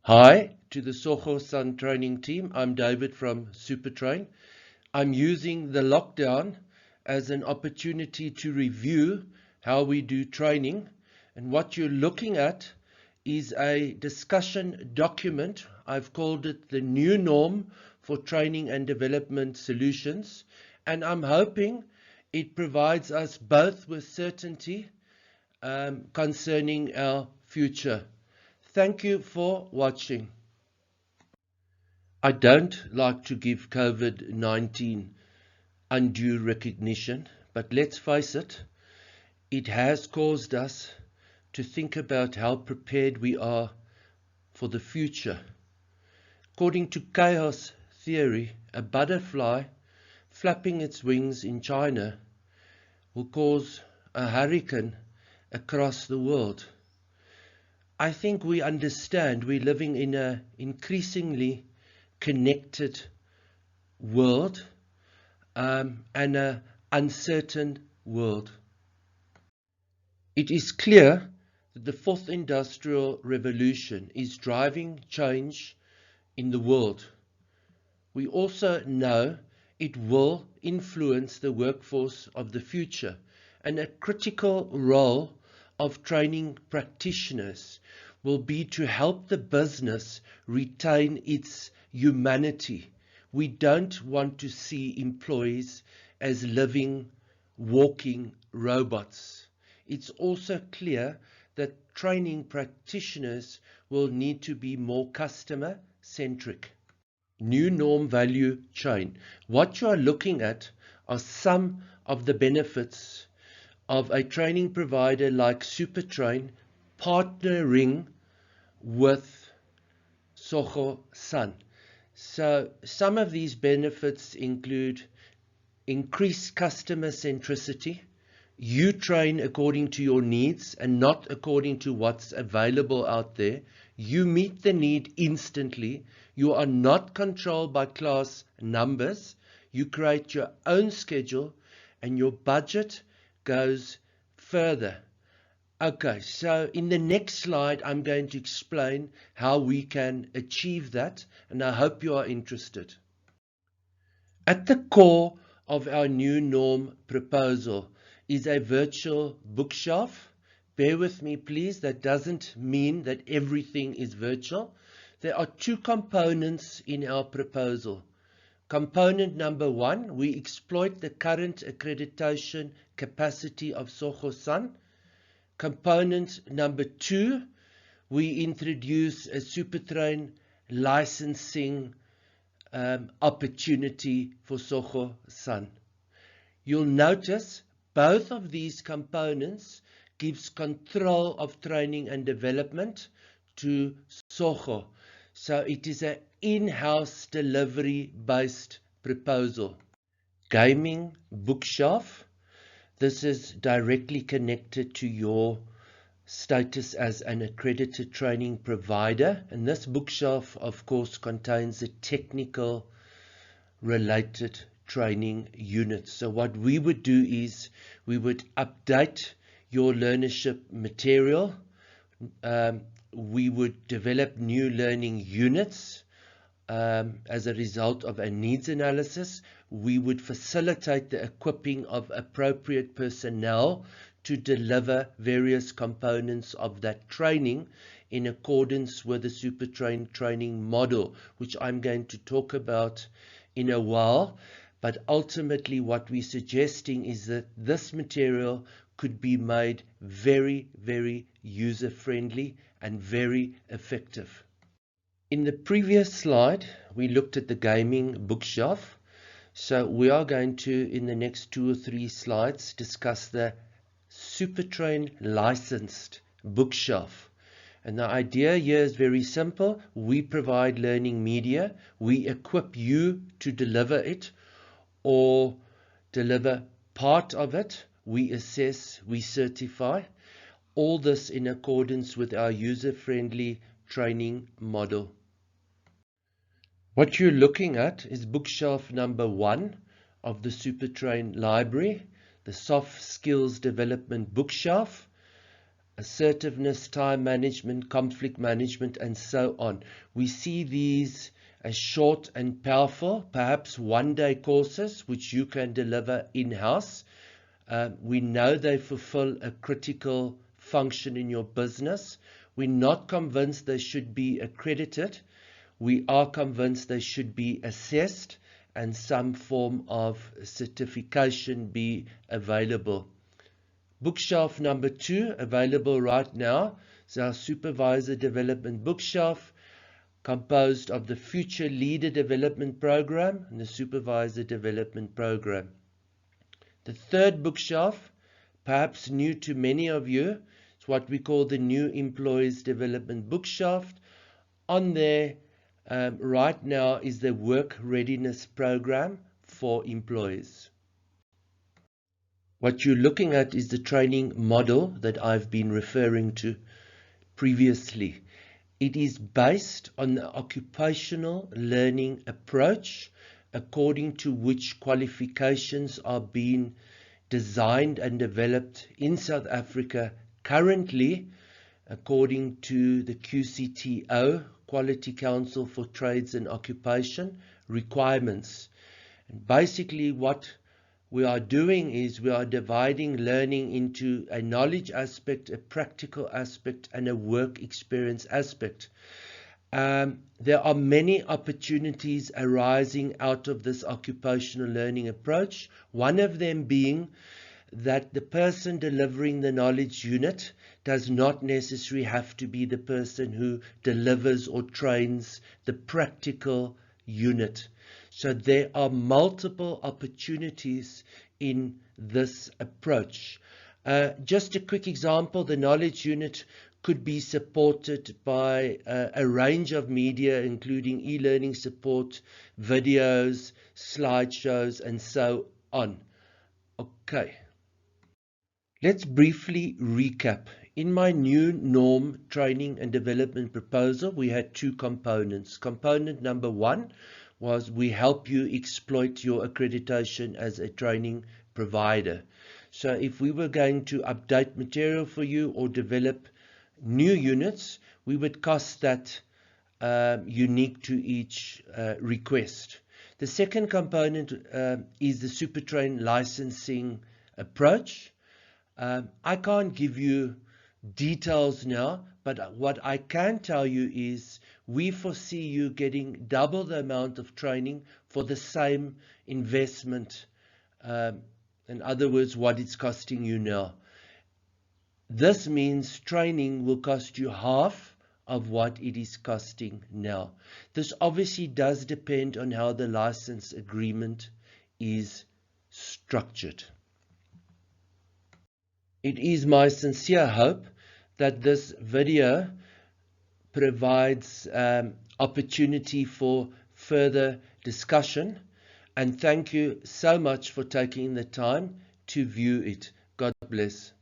Hi to the Soho Sun training team. I'm David from Supertrain. I'm using the lockdown as an opportunity to review how we do training. And what you're looking at is a discussion document. I've called it the new norm for training and development solutions. And I'm hoping it provides us both with certainty concerning our future. Thank you for watching. I don't like to give COVID-19 undue recognition, but let's face it, it has caused us to think about how prepared we are for the future. According to chaos theory, a butterfly flapping its wings in China will cause a hurricane across the world. I think we understand we're living in an increasingly connected world and an uncertain world. It is clear that the fourth industrial revolution is driving change in the world. We also know it will influence the workforce of the future, and a critical role of training practitioners will be to help the business retain its humanity. We don't want to see employees as living, walking robots. It's also clear that training practitioners will need to be more customer-centric. New norm value chain. What you are looking at are some of the benefits of a training provider like Supertrain partnering with Soho Sun. So some of these benefits include increased customer centricity. You train according to your needs and not according to what's available out there. You meet the need instantly. You are not controlled by class numbers. You create your own schedule and your budget goes further. Okay, so in the next slide, I'm going to explain how we can achieve that, and I hope you are interested. At the core of our new norm proposal is a virtual bookshelf. Bear with me, please. That doesn't mean that everything is virtual. There are two components in our proposal. Component number one, we exploit the current accreditation capacity of Soho Sun. Component number two, we introduce a Supertrain licensing opportunity for Soho Sun. You'll notice both of these components gives control of training and development to Soho. So it is an in-house delivery based proposal. Gaming bookshelf. This is directly connected to your status as an accredited training provider, and this bookshelf of course contains the technical related training units. So what we would do is we would update your learnership material. We would develop new learning units as a result of a needs analysis. We would facilitate the equipping of appropriate personnel to deliver various components of that training in accordance with the Supertrain training model, which I'm going to talk about in a while. But ultimately what we're suggesting is that this material could be made very, very user-friendly and very effective. In the previous slide, we looked at the gaming bookshelf. So we are going to, in the next 2 or 3 slides, discuss the Supertrain licensed bookshelf. And the idea here is very simple. We provide learning media. We equip you to deliver it or deliver part of it. We assess, we certify. All this in accordance with our user-friendly training model. What you're looking at is bookshelf number 1 of the Supertrain library, the soft skills development bookshelf. assertiveness, time management, conflict management, and so on. We see these as short and powerful, perhaps one-day courses which you can deliver in-house. We know they fulfill a critical function in your business. We're not convinced they should be accredited. We are convinced they should be assessed and some form of certification be available. Bookshelf number 2, available right now, is our Supervisor Development Bookshelf, composed of the Future Leader Development Program and the Supervisor Development Program. The third bookshelf, perhaps new to many of you, is what we call the New Employees Development Bookshelf. On there right now is the Work Readiness Program for employees. What you're looking at is the training model that I've been referring to previously. It is based on the occupational learning approach, according to which qualifications are being designed and developed in South Africa currently, according to the QCTO, Quality Council for Trades and Occupation, requirements. And basically what we are doing is we are dividing learning into a knowledge aspect, a practical aspect, and a work experience aspect. There are many opportunities arising out of this occupational learning approach. One of them being that the person delivering the knowledge unit does not necessarily have to be the person who delivers or trains the practical unit. So there are multiple opportunities in this approach. Just a quick example, the knowledge unit could be supported by a range of media, including e-learning support, videos, slideshows, and so on. Okay. Let's briefly recap. In my new norm training and development proposal, we had 2 components. Component number 1 was we help you exploit your accreditation as a training provider. So if we were going to update material for you or develop new units, we would cost that unique to each request. The second component is the SuperTrain licensing approach. I can't give you details now, but what I can tell you is we foresee you getting double the amount of training for the same investment. In other words, what it's costing you now. This means training will cost you half of what it is costing now. This obviously does depend on how the license agreement is structured. It is my sincere hope that this video provides opportunity for further discussion, and thank you so much for taking the time to view it. God bless.